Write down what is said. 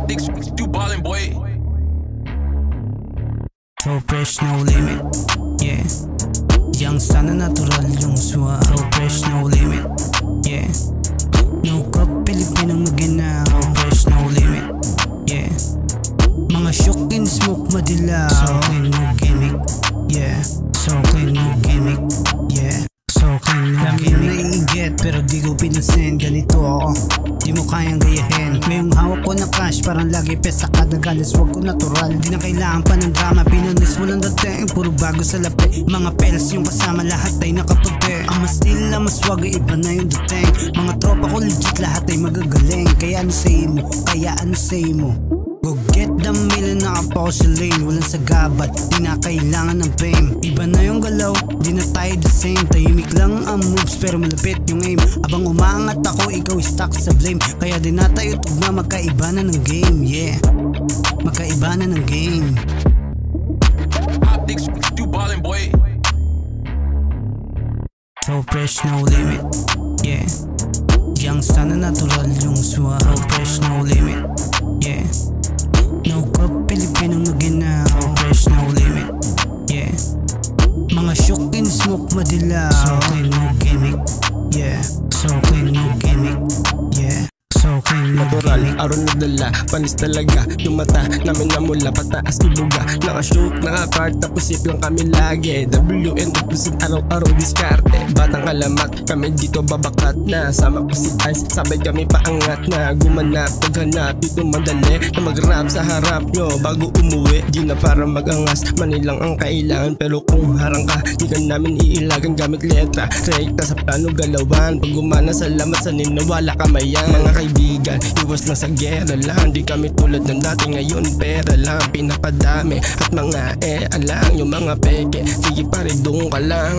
Optics, you ballin', boy. So fresh, no limit, yeah. Young sana natural yung suwa. So fresh, no limit, yeah. No cup, Pilipinong magina. So fresh, no limit, yeah. Mga shock in smoke madila. So clean, no gimmick, yeah. So clean, no gimmick, yeah. So clean, no gimmick. Naiinggit pero di ko pinasin. Ganito ako, di mo kayang gayahin. Ngayong hawak ko na cash, parang lagi pesa kada galis. Wag ko natural, di na kailangan pa ng drama. Pinanis mo lang dating, puro bago sa lapi. Mga pelas yung kasama, lahat ay nakaputi. Ang mastil na maswag, iba na yung dating. Mga tropa ko legit, lahat ay magagaling. Kaya ano say mo, kaya ano say mo. Go get the million, nakapaw sa lane. Walang sagabat, di na kailangan ng fame. Iba na yung galaw, di na tayo the same. Tahimik lang ang moves pero malapit yung aim. Abang umaangat ako, ikaw stuck sa blame. Kaya di na tayo tugma, magkaiba na ng game, yeah. Magkaiba na ng game. Optics, you ballin', boy. So fresh, no limit, yeah. Young sana natural yung suwa. So fresh, no limit, yeah. No cup, Pilipinong magina. So fresh, no limit, yeah. Mga shock in smoke madila. So clean, no gimmick, yeah. So clean, no gimmick, yeah. So clean, no natural, gimmick. araw na dala, panis talaga. Yung mata namin namula, pataas ibuga. Nakashoot, nakakart, tapos sip lang kami lagi. WN represent araw-araw diskarte. Batang alamat, kami dito babakat na. Sama ko si Ice, sabay kami paangat na. Gumanap, paghanap, dito madali na mag-rap sa harap nyo bago umuwi. Di na para mag-angas, manilang ang kailangan. Pero kung harang ka, di ka namin iilagan gamit letra. Rekta sa plano galawan, pag gumana salamat sa ninawala kamayan. Mga kaibigan, iwas lang sa gera lang. Di kami tulad ng dati, ngayon pera lang pinapadami. At mga alang yung mga peke, sige pare doon ka lang.